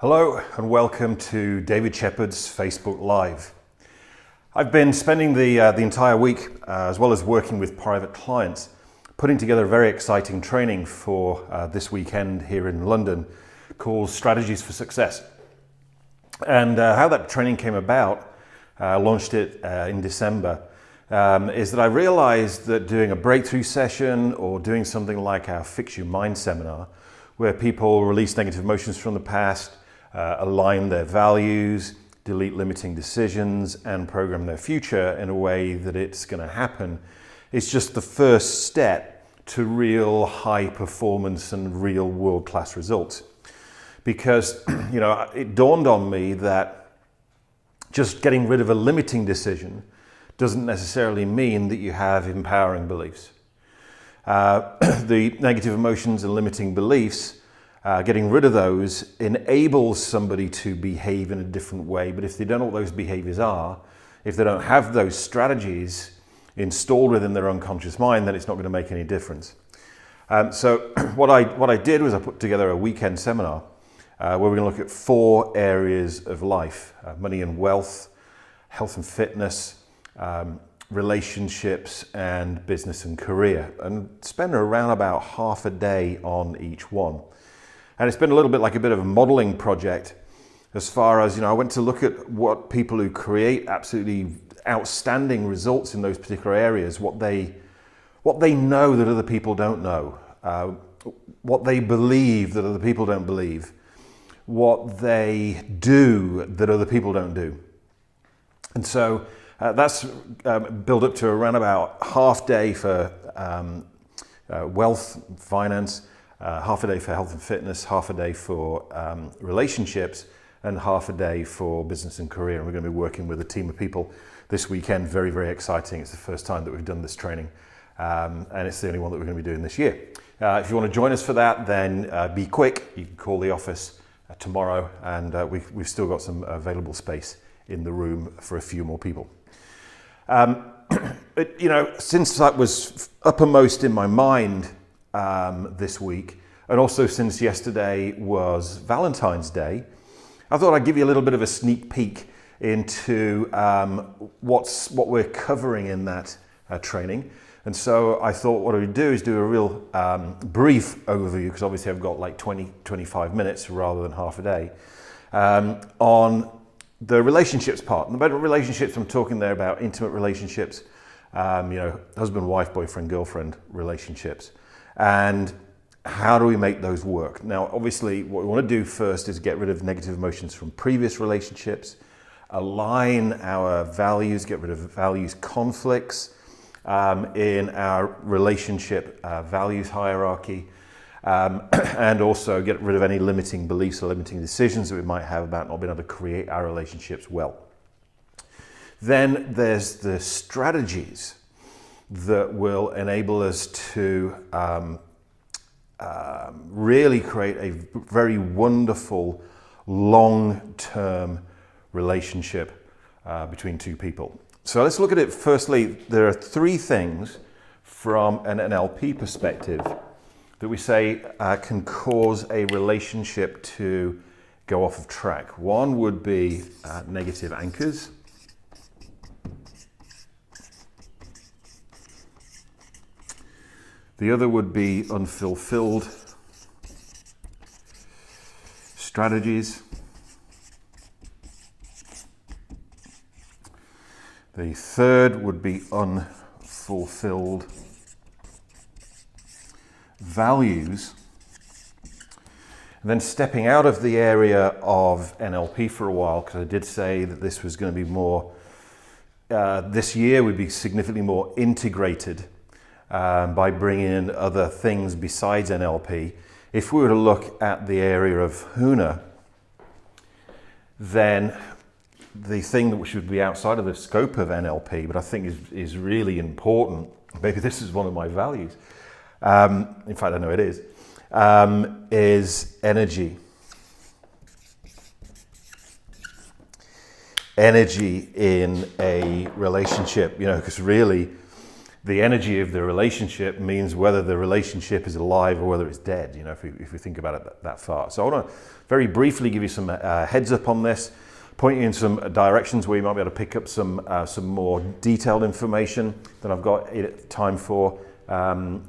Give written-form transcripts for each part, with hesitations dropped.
Hello and welcome to David Shepherd's Facebook Live. I've been spending the entire week, as well as working with private clients, putting together a very exciting training for this weekend here in London called Strategies for Success. And how that training came about, launched it in December, is that I realized that doing a breakthrough session or doing something like our Fix Your Mind seminar, where people release negative emotions from the past, align their values, delete limiting decisions, and program their future in a way that it's going to happen, is just the first step to real high performance and real world-class results. Because, it dawned on me that just getting rid of a limiting decision doesn't necessarily mean that you have empowering beliefs. The negative emotions and limiting beliefs, getting rid of those enables somebody to behave in a different way. But if they don't know what those behaviors are, if they don't have those strategies installed within their unconscious mind, then it's not going to make any difference. So what I did was I put together a weekend seminar where we're going to look at 4 areas of life: money and wealth, health and fitness, relationships, and business and career, and spend around about half a day on each one. And it's been a little bit like a bit of a modeling project as far as, I went to look at what people who create absolutely outstanding results in those particular areas, what they know that other people don't know, what they believe that other people don't believe, what they do that other people don't do. And so that's built up to around about half day for wealth, finance, half a day for health and fitness, half a day for relationships, and half a day for business and career. And we're going to be working with a team of people this weekend. Very, very exciting. It's the first time that we've done this training, and it's the only one that we're going to be doing this year. If you want to join us for that, then be quick. You can call the office tomorrow, and we've still got some available space in the room for a few more people. Since that was uppermost in my mind this week, and also since yesterday was Valentine's Day, I thought I'd give you a little bit of a sneak peek into what we're covering in that training. And so I thought what I would do is do a real brief overview, because obviously I've got like 25 minutes rather than half a day, on the relationships part. And about relationships, I'm talking there about intimate relationships, husband, wife, boyfriend, girlfriend relationships. And how do we make those work? Now, obviously, what we want to do first is get rid of negative emotions from previous relationships, align our values, get rid of values conflicts in our relationship values hierarchy, and also get rid of any limiting beliefs or limiting decisions that we might have about not being able to create our relationships well. Then there's the strategies that will enable us to really create a very wonderful long-term relationship between two people. So let's look at it. Firstly, there are 3 things from an NLP perspective that we say can cause a relationship to go off of track. One would be negative anchors. The other would be unfulfilled strategies. The third would be unfulfilled values. And then stepping out of the area of NLP for a while, because I did say that this was going to be more, this year would be significantly more integrated by bringing in other things besides NLP. If we were to look at the area of Huna, then the thing that should be outside of the scope of NLP, but I think is really important, maybe this is one of my values, in fact I know it is energy. Energy in a relationship, because really the energy of the relationship means whether the relationship is alive or whether it's dead, you know, if we think about it that far. So I want to very briefly give you some heads up on this, point you in some directions where you might be able to pick up some more detailed information than I've got time for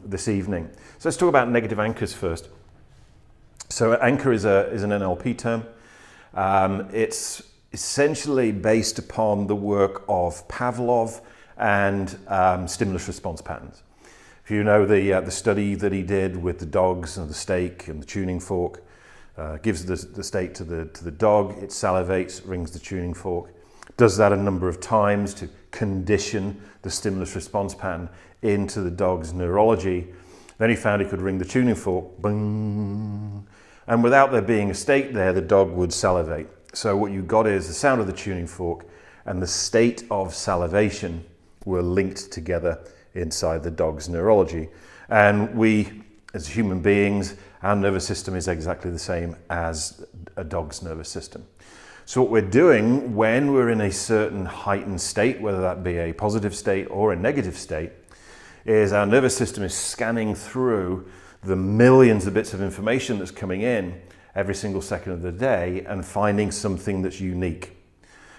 this evening. So let's talk about negative anchors first. So anchor is an NLP term. It's essentially based upon the work of Pavlov and stimulus response patterns. If you know the study that he did with the dogs and the steak and the tuning fork, gives the steak to the dog, it salivates, rings the tuning fork, does that a number of times to condition the stimulus response pattern into the dog's neurology. Then he found he could ring the tuning fork, bing, and without there being a steak there, the dog would salivate. So what you got is the sound of the tuning fork and the state of salivation were linked together inside the dog's neurology. And we, as human beings, our nervous system is exactly the same as a dog's nervous system. So what we're doing when we're in a certain heightened state, whether that be a positive state or a negative state, is our nervous system is scanning through the millions of bits of information that's coming in every single second of the day and finding something that's unique.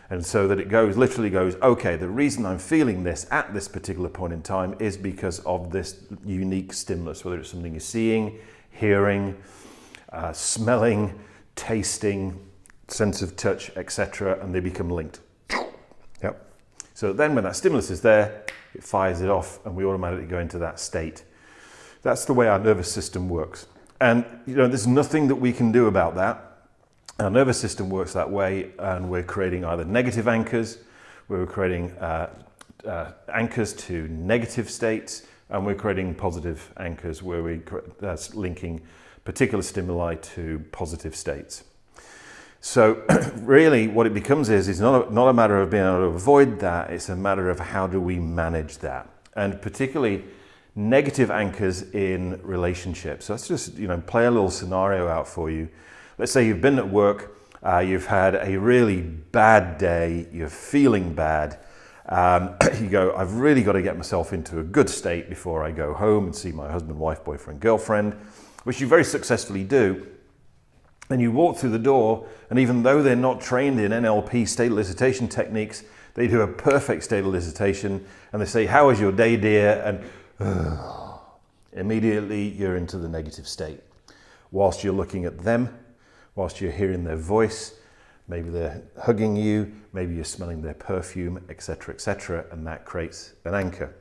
And so that it literally goes, okay, the reason I'm feeling this at this particular point in time is because of this unique stimulus, whether it's something you're seeing, hearing, smelling, tasting, sense of touch, etc., and they become linked. Yep. So then when that stimulus is there, it fires it off and we automatically go into that state. That's the way our nervous system works. And you know, there's nothing that we can do about that. Our nervous system works that way, and we're creating either negative anchors, we're creating anchors to negative states, and we're creating positive anchors where that's linking particular stimuli to positive states. So really what it becomes is not a matter of being able to avoid that, it's a matter of how do we manage that. And particularly negative anchors in relationships. So let's just play a little scenario out for you. Let's say you've been at work, you've had a really bad day, you're feeling bad. You go, I've really got to get myself into a good state before I go home and see my husband, wife, boyfriend, girlfriend, which you very successfully do. And you walk through the door, and even though they're not trained in NLP state elicitation techniques, they do a perfect state elicitation, and they say, how was your day, dear? And immediately you're into the negative state. Whilst you're looking at them, whilst you're hearing their voice, maybe they're hugging you, maybe you're smelling their perfume, etc., and that creates an anchor.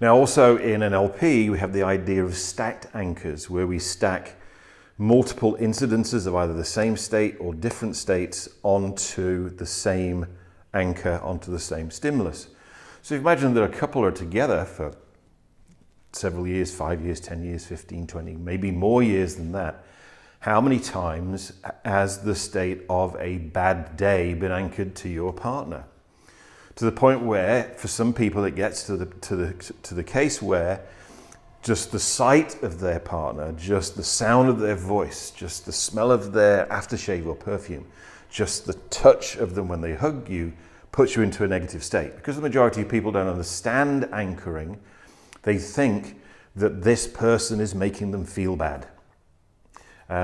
Now also in NLP, we have the idea of stacked anchors, where we stack multiple incidences of either the same state or different states onto the same anchor, onto the same stimulus. So imagine that a couple are together for several years, 5 years, 10 years, 15, 20, maybe more years than that. How many times has the state of a bad day been anchored to your partner? To the point where, for some people, it gets to the case where just the sight of their partner, just the sound of their voice, just the smell of their aftershave or perfume, just the touch of them when they hug you, puts you into a negative state. Because the majority of people don't understand anchoring, they think that this person is making them feel bad.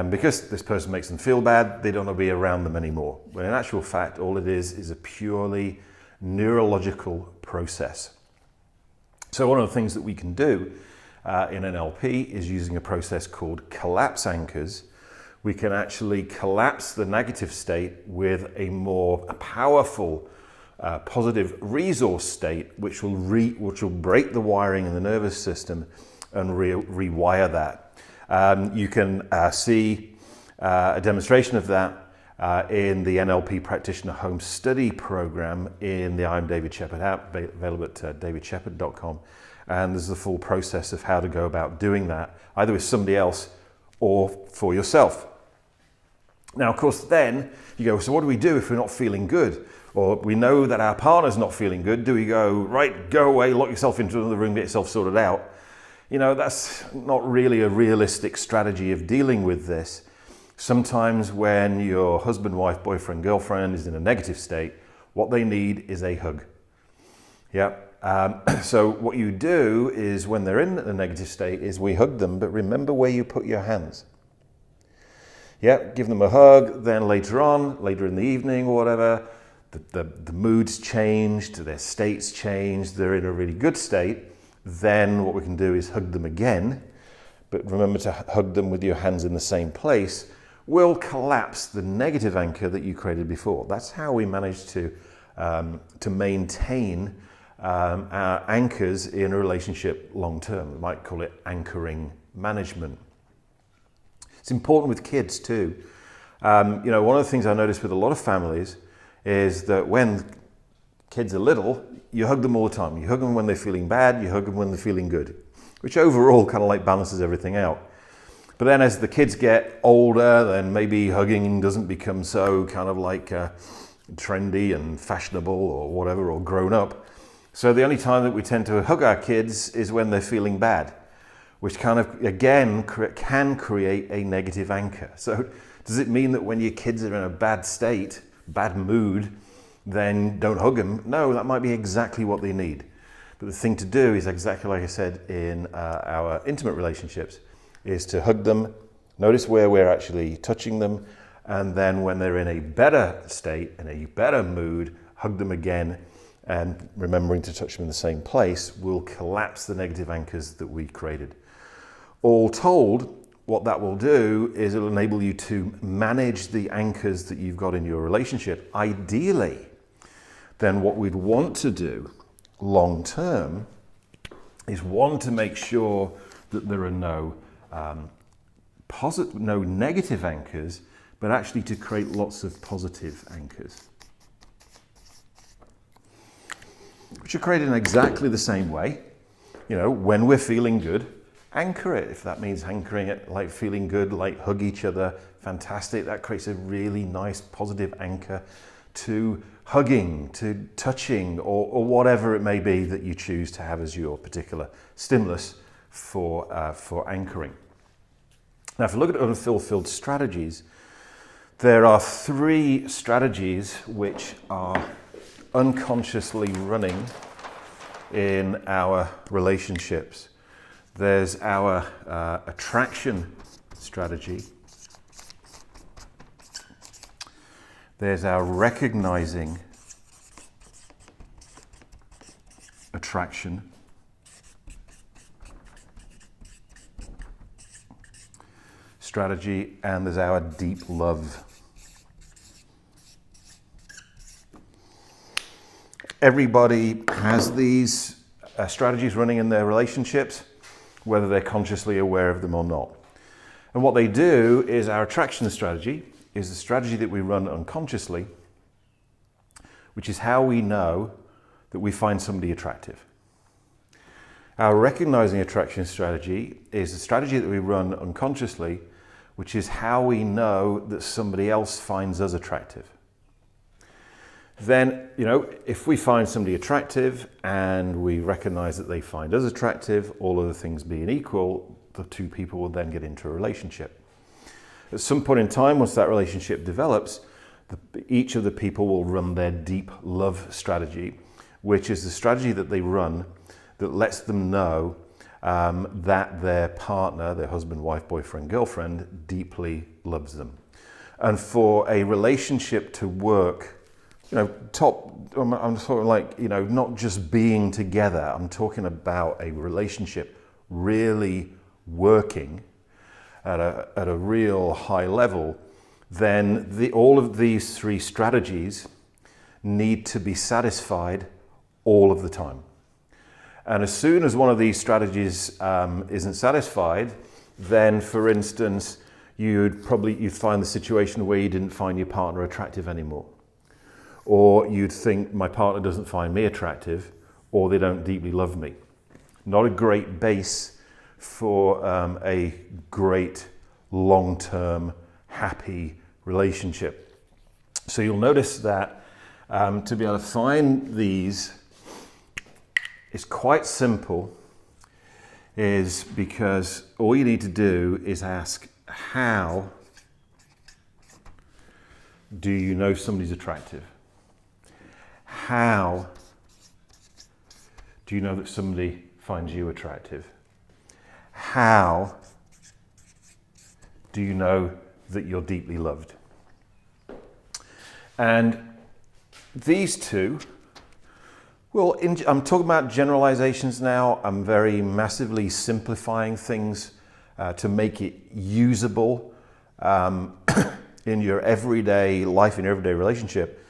Because this person makes them feel bad, they don't want to be around them anymore. When in actual fact, all it is a purely neurological process. So one of the things that we can do in NLP is using a process called collapse anchors. We can actually collapse the negative state with a more powerful positive resource state, which will break the wiring in the nervous system and rewire that. You can see a demonstration of that in the NLP Practitioner Home Study Program in the I'm David Shepherd app, available at davidshepherd.com. And there's the full process of how to go about doing that, either with somebody else or for yourself. Now, of course, then you go, so what do we do if we're not feeling good? Or we know that our partner's not feeling good. Do we go, right, go away, lock yourself into another room, get yourself sorted out? That's not really a realistic strategy of dealing with this. Sometimes when your husband, wife, boyfriend, girlfriend is in a negative state, what they need is a hug. Yeah. So what you do is when they're in a negative state is we hug them, but remember where you put your hands. Yeah, give them a hug, then later in the evening or whatever, the mood's changed, their state's changed, they're in a really good state, then what we can do is hug them again, but remember to hug them with your hands in the same place. We'll collapse the negative anchor that you created before. That's how we manage to maintain our anchors in a relationship long term. We might call it anchoring management. It's important with kids too. One of the things I notice with a lot of families is that when kids are little, you hug them all the time. You hug them when they're feeling bad, you hug them when they're feeling good, which overall kind of like balances everything out. But then as the kids get older, then maybe hugging doesn't become so kind of like trendy and fashionable or whatever, or grown up. So the only time that we tend to hug our kids is when they're feeling bad, which kind of, again, can create a negative anchor. So does it mean that when your kids are in a bad state, bad mood, then don't hug them? No, that might be exactly what they need. But the thing to do is exactly like I said in our intimate relationships, is to hug them, notice where we're actually touching them, and then when they're in a better state, in a better mood, hug them again, and remembering to touch them in the same place will collapse the negative anchors that we created. All told, what that will do is it'll enable you to manage the anchors that you've got in your relationship. Ideally, then what we'd want to do long term is to make sure that there are no negative anchors, but actually to create lots of positive anchors, which are created in exactly the same way. When we're feeling good, anchor it. If that means anchoring it like feeling good, like hug each other, fantastic. That creates a really nice positive anchor to hugging, to touching, or whatever it may be that you choose to have as your particular stimulus for anchoring. Now, if you look at unfulfilled strategies, there are 3 strategies which are unconsciously running in our relationships. There's our attraction strategy. There's our recognizing attraction. Strategy, and there's our deep love. Everybody has these strategies running in their relationships, whether they're consciously aware of them or not. And what they do is our attraction strategy is the strategy that we run unconsciously, which is how we know that we find somebody attractive. Our recognizing attraction strategy is the strategy that we run unconsciously, which is how we know that somebody else finds us attractive. Then, if we find somebody attractive and we recognize that they find us attractive, all other things being equal, the 2 people will then get into a relationship. At some point in time, once that relationship develops, each of the people will run their deep love strategy, which is the strategy that they run that lets them know that their partner, their husband, wife, boyfriend, girlfriend, deeply loves them. And for a relationship to work, I'm sort of like, not just being together, I'm talking about a relationship really working at a real high level, then all of these 3 strategies need to be satisfied all of the time. And as soon as one of these strategies isn't satisfied, then, for instance, you'd find the situation where you didn't find your partner attractive anymore. Or you'd think, my partner doesn't find me attractive, or they don't deeply love me. Not a great base for a great, long-term, happy relationship. So you'll notice that to be able to find these is quite simple, is because all you need to do is ask, how do you know somebody's attractive? How do you know that somebody finds you attractive? How do you know that you're deeply loved? And these two, well, I'm talking about generalizations now. I'm very massively simplifying things to make it usable in your everyday life, in your everyday relationship.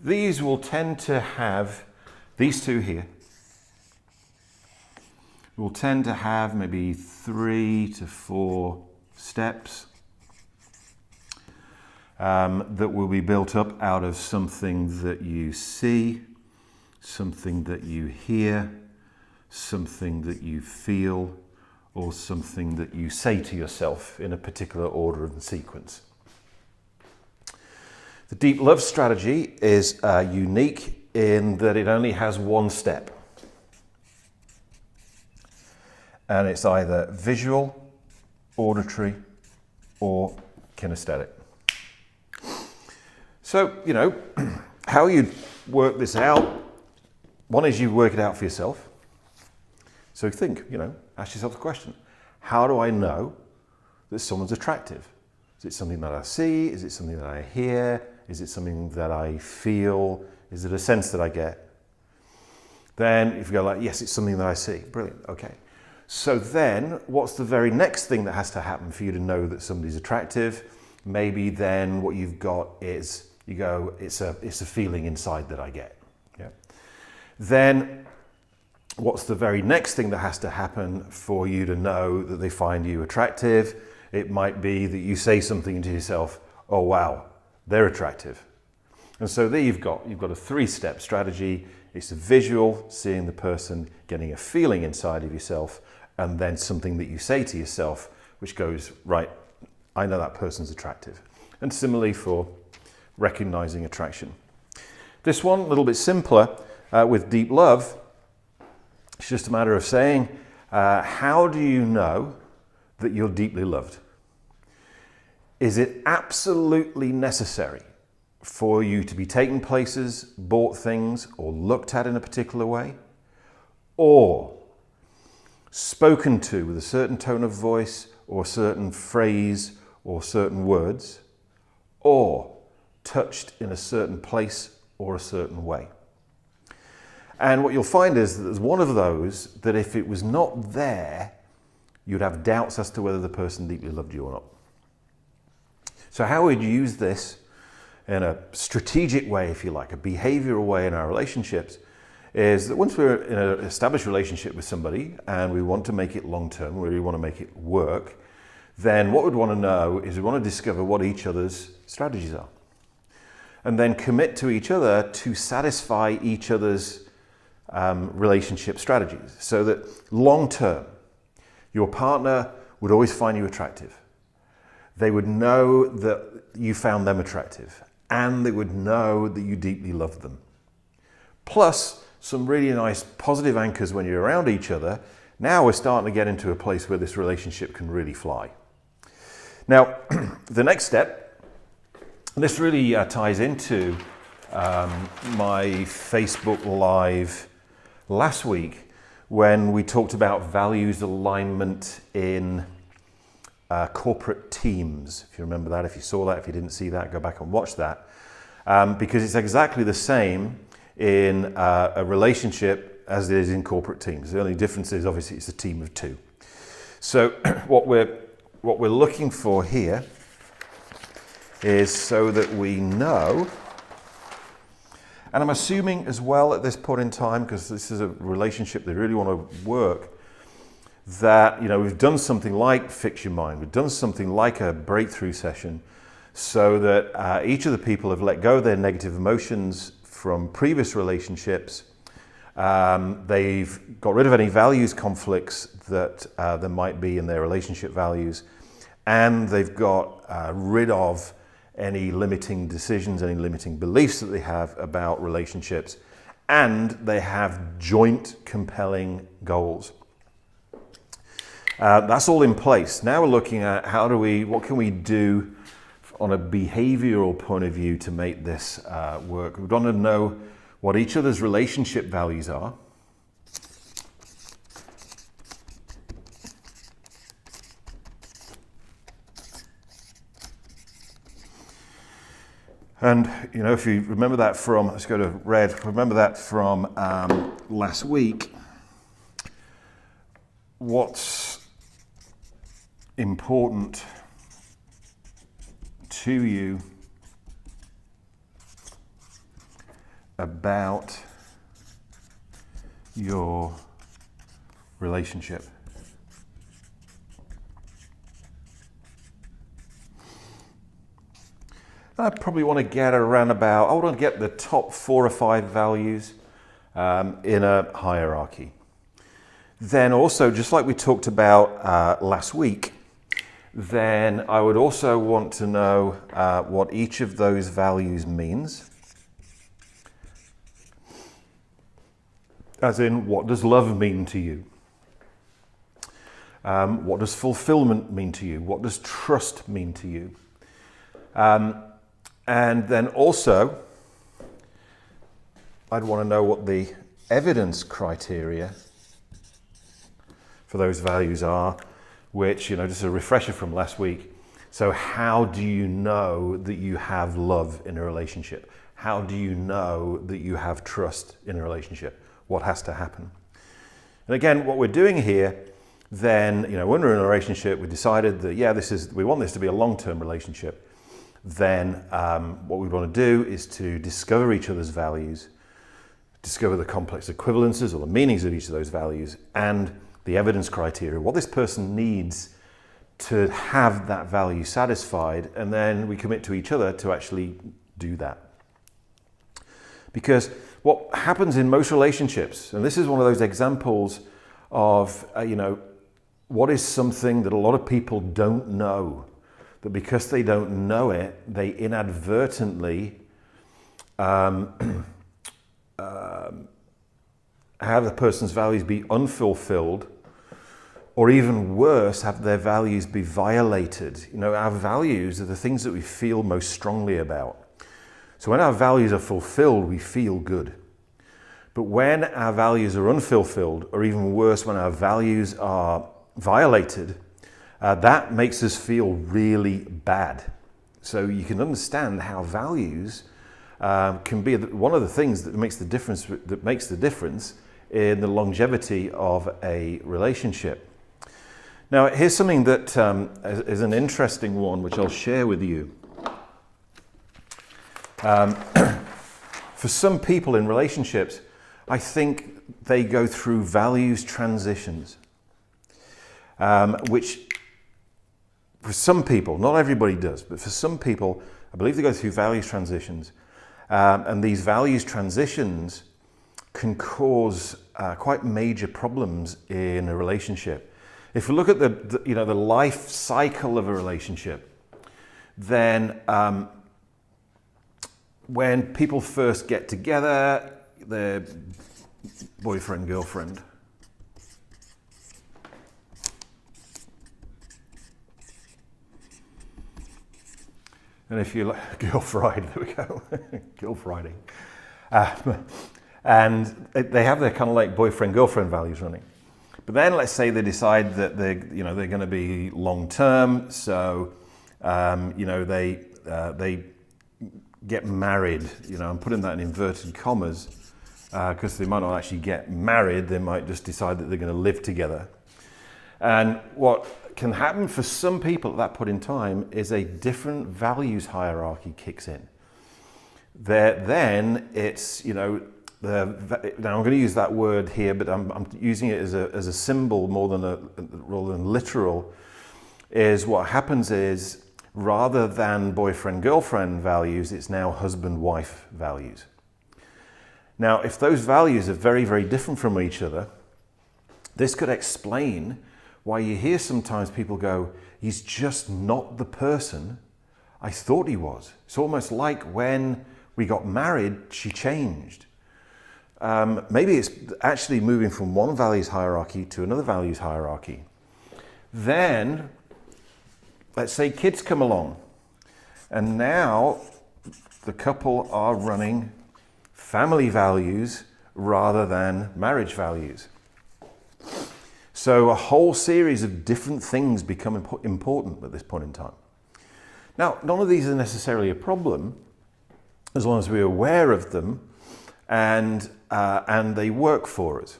These will tend to have, these two here, will tend to have maybe 3 to 4 steps that will be built up out of something that you see, something that you hear, something that you feel, or something that you say to yourself in a particular order and sequence. The deep love strategy is unique in that it only has one step. And it's either visual, auditory, or kinesthetic. So, you know, how you work this out, one is you work it out for yourself. So think, you know, ask yourself the question, how do I know that someone's attractive? Is it something that I see? Is it something that I hear? Is it something that I feel? Is it a sense that I get? Then if you go like, yes, it's something that I see. Brilliant, okay. So then what's the very next thing that has to happen for you to know that somebody's attractive? Maybe then what you've got is, you go, it's a feeling inside that I get. Yeah. Then what's the very next thing that has to happen for you to know that they find you attractive? It might be that you say something to yourself, oh wow, they're attractive. And so there you've got a 3-step strategy. It's a visual, seeing the person, getting a feeling inside of yourself, and then something that you say to yourself, which goes, right, I know that person's attractive. And similarly for recognizing attraction. This one, a little bit simpler, with deep love, it's just a matter of saying, how do you know that you're deeply loved? Is it absolutely necessary for you to be taken places, bought things, or looked at in a particular way? Or spoken to with a certain tone of voice, or a certain phrase, or certain words? Or touched in a certain place or a certain way? And what you'll find is that there's one of those that if it was not there, you'd have doubts as to whether the person deeply loved you or not. So how would you use this in a strategic way, if you like, a behavioral way in our relationships, is that once we're in an established relationship with somebody and we want to make it long-term, we really want to make it work, then what we'd want to know is we want to discover what each other's strategies are. And then commit to each other to satisfy each other's relationship strategies. So that long-term, your partner would always find you attractive. They would know that you found them attractive, and they would know that you deeply loved them. Plus, some really nice positive anchors when you're around each other. Now we're starting to get into a place where this relationship can really fly. Now, the next step, and this really ties into my Facebook Live last week when we talked about values alignment in corporate teams. If you remember that, if you saw that, if you didn't see that, go back and watch that. Because it's exactly the same in a relationship as it is in corporate teams. The only difference is obviously it's a team of 2. So what we're looking for here is so that we know, and I'm assuming as well at this point in time, because this is a relationship they really want to work, that, you know, we've done something like Fix Your Mind, we've done something like a breakthrough session, so that each of the people have let go of their negative emotions from previous relationships. They've got rid of any values conflicts that there might be in their relationship values, and they've got rid of any limiting decisions, any limiting beliefs that they have about relationships, and they have joint compelling goals. That's all in place. Now we're looking at what can we do on a behavioral point of view to make this work. We want to know what each other's relationship values are. And, if you remember that from, let's go to red, remember that from last week, what's important to you about your relationship? I probably want to get I want to get the top 4 or 5 values in a hierarchy. Then also, just like we talked about last week, then I would also want to know what each of those values means. As in, what does love mean to you? What does fulfillment mean to you? What does trust mean to you? And then also, I'd want to know what the evidence criteria for those values are, which, just a refresher from last week. So how do you know that you have love in a relationship? How do you know that you have trust in a relationship? What has to happen? And again, what we're doing here, then, when we're in a relationship, we decided that, we want this to be a long-term relationship. Then what we want to do is to discover each other's values, discover the complex equivalences or the meanings of each of those values, and the evidence criteria, what this person needs to have that value satisfied, and then we commit to each other to actually do that. Because what happens in most relationships, and this is one of those examples of, what is something that a lot of people don't know, that because they don't know it, they inadvertently have the person's values be unfulfilled, or even worse, have their values be violated. Our values are the things that we feel most strongly about. So when our values are fulfilled, we feel good. But when our values are unfulfilled, or even worse, when our values are violated, that makes us feel really bad. So you can understand how values can be one of the things that makes the difference in the longevity of a relationship. Now, here's something that is an interesting one, which I'll share with you. For some people in relationships, I think they go through values transitions, which for some people, not everybody does, but for some people, I believe they go through values transitions. And these values transitions can cause quite major problems in a relationship. If we look at the life cycle of a relationship, then when people first get together, they're boyfriend, girlfriend. And if you like, girl Friday, there we go, girl Friday. And they have their kind of like boyfriend, girlfriend values running. But then let's say they decide that they're going to be long term. So, they get married. I'm putting that in inverted commas because they might not actually get married. They might just decide that they're going to live together. And what can happen for some people at that point in time is a different values hierarchy kicks in. Then it's, now I'm going to use that word here, but I'm using it as a symbol rather than literal. Is what happens is, rather than boyfriend-girlfriend values, it's now husband-wife values. Now, if those values are very, very different from each other, this could explain why you hear sometimes people go, he's just not the person I thought he was. It's almost like when we got married, she changed. Maybe it's actually moving from one values hierarchy to another values hierarchy. Then, let's say kids come along, and now the couple are running family values rather than marriage values. So a whole series of different things become important at this point in time. Now, none of these are necessarily a problem, as long as we're aware of them and they work for us.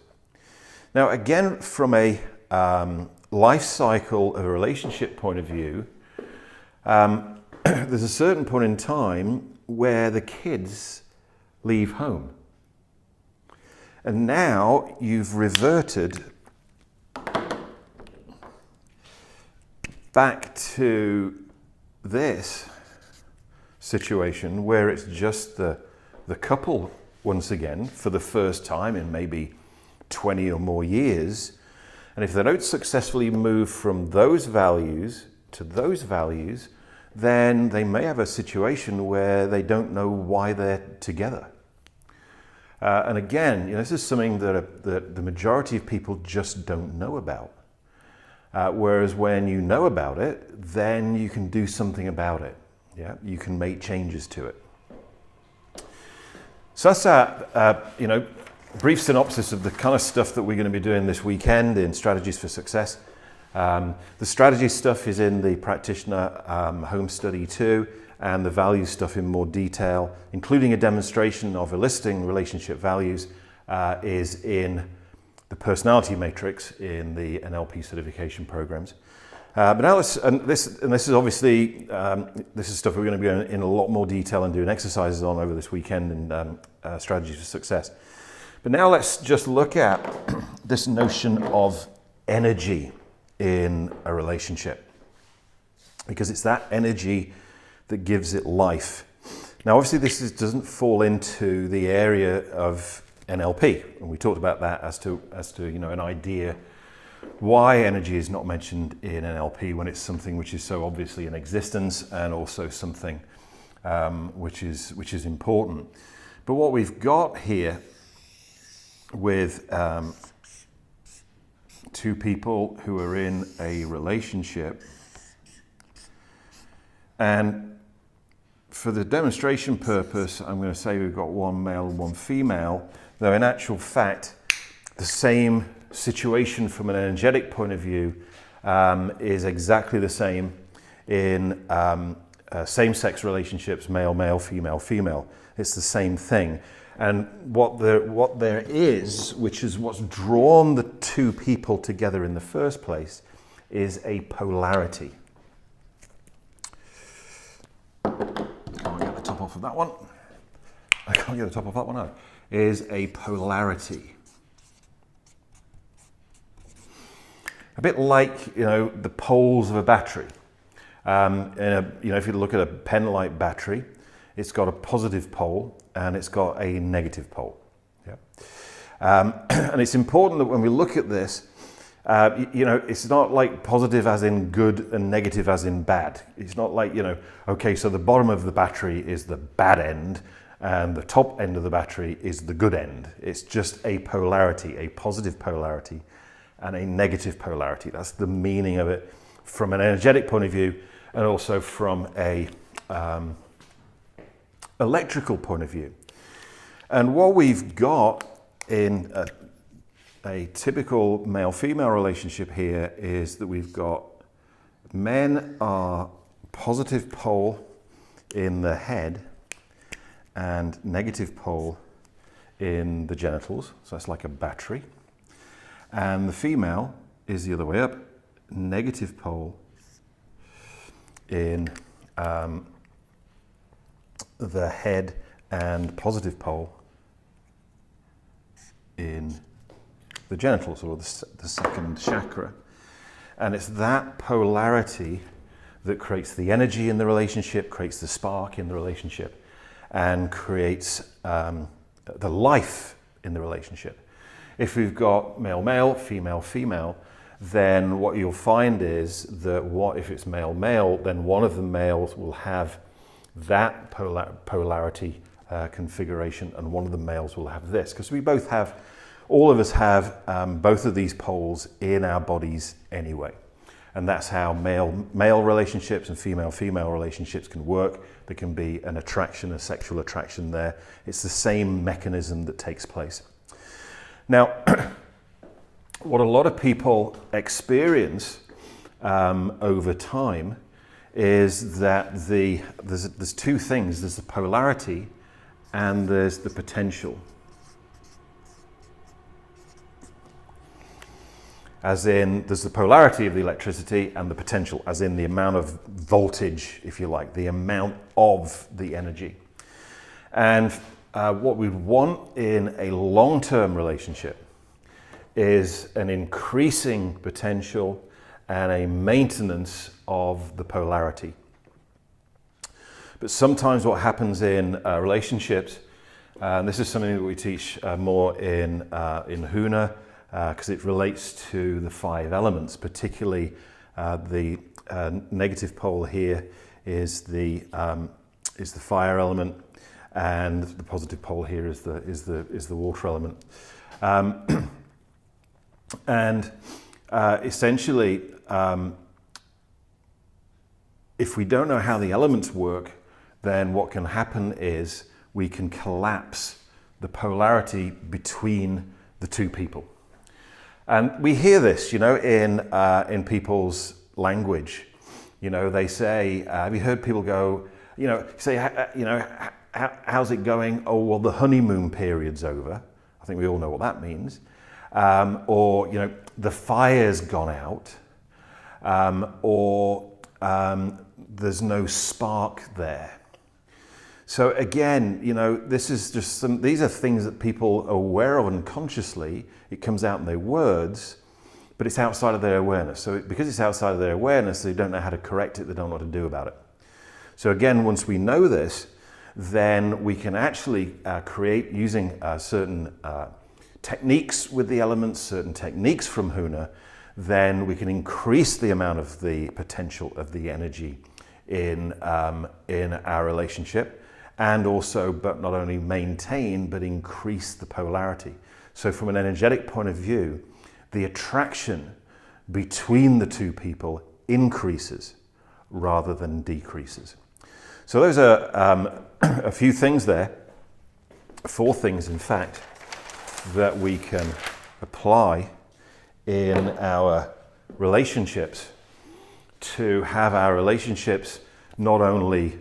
Now, again, from a life cycle of a relationship point of view, there's a certain point in time where the kids leave home. And now you've reverted back to this situation where it's just the couple once again for the first time in maybe 20 or more years. And if they don't successfully move from those values to those values, then they may have a situation where they don't know why they're together. And again, this is something that the majority of people just don't know about. Whereas when you know about it, then you can do something about it. Yeah, you can make changes to it. So that's a brief synopsis of the kind of stuff that we're going to be doing this weekend in Strategies for Success. The strategy stuff is in the practitioner home study too, and the value stuff in more detail, including a demonstration of eliciting relationship values, is in the personality matrix in the NLP certification programs. But now this is obviously this is stuff we're going to be going in a lot more detail and doing exercises on over this weekend in Strategies for Success. But now let's just look at this notion of energy in a relationship, because it's that energy that gives it life. Now, obviously, this doesn't fall into the area of NLP, and we talked about that as to an idea why energy is not mentioned in NLP when it's something which is so obviously in existence and also something which is important. But what we've got here with two people who are in a relationship, and for the demonstration purpose, I'm going to say we've got one male and one female, though in actual fact, the same situation from an energetic point of view is exactly the same in same-sex relationships, male-male, female-female. It's the same thing. And what there is, which is what's drawn the two people together in the first place, is a polarity. Can't get the top off of that one. I can't get the top off that one out. Is a polarity. A bit like the poles of a battery. If you look at a pen-light battery, it's got a positive pole and it's got a negative pole. Yeah. And it's important that when we look at this, it's not like positive as in good and negative as in bad. It's not like, okay, so the bottom of the battery is the bad end and the top end of the battery is the good end. It's just a polarity, a positive polarity and a negative polarity. That's the meaning of it from an energetic point of view and also from a electrical point of view. And what we've got in a typical male-female relationship here is that we've got men are positive pole in the head and negative pole in the genitals. So that's like a battery. And the female is the other way up, negative pole in the head and positive pole in the genitals, or the second chakra. And it's that polarity that creates the energy in the relationship, creates the spark in the relationship, and creates the life in the relationship. If we've got male-male, female-female, then what you'll find is that if it's male-male, then one of the males will have that polarity configuration and one of the males will have this. Because all of us have both of these poles in our bodies anyway. And that's how male relationships and female relationships can work. There can be an attraction, a sexual attraction there. It's the same mechanism that takes place. Now, what a lot of people experience over time is that there's two things. There's the polarity and there's the potential. As in, there's the polarity of the electricity and the potential, as in the amount of voltage, if you like, the amount of the energy. And what we want in a long-term relationship is an increasing potential and a maintenance of the polarity. But sometimes what happens in relationships, and this is something that we teach more in Huna, because it relates to the 5 elements, particularly the negative pole here is the fire element, and the positive pole here is the water element. Essentially, if we don't know how the elements work, then what can happen is we can collapse the polarity between the two people. And we hear this, in people's language. They say, have you heard people go, say, how's it going? Oh, well, the honeymoon period's over. I think we all know what that means. Or, the fire's gone out. Or there's no spark there. So again, these are things that people are aware of unconsciously. It comes out in their words, but it's outside of their awareness. So because it's outside of their awareness, they don't know how to correct it, they don't know what to do about it. So again, once we know this, then we can actually create, using certain techniques with the elements, certain techniques from Huna, then we can increase the amount of the potential of the energy in our relationship. And also, but not only maintain, but increase the polarity. So from an energetic point of view, the attraction between the two people increases rather than decreases. So those are a few things there, 4 things in fact, that we can apply in our relationships to have our relationships not only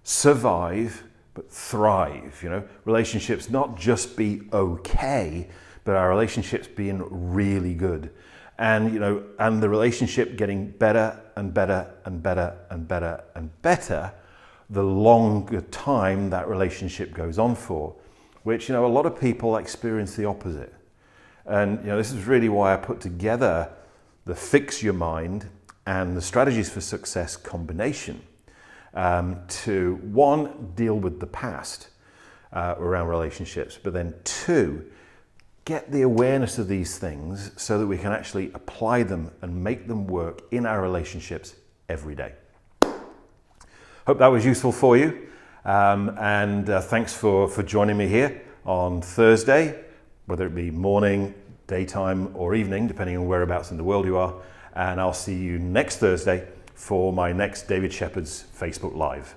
survive, but thrive. Relationships not just be okay, but our relationships being really good, and and the relationship getting better and better and better and better and better the longer time that relationship goes on for, which a lot of people experience the opposite. And this is really why I put together the Fix Your Mind and the Strategies for Success combination. To 1, deal with the past around relationships, but then 2, get the awareness of these things so that we can actually apply them and make them work in our relationships every day. Hope that was useful for you, and thanks for joining me here on Thursday, whether it be morning, daytime or evening, depending on whereabouts in the world you are, and I'll see you next Thursday for my next David Shepherd's Facebook Live.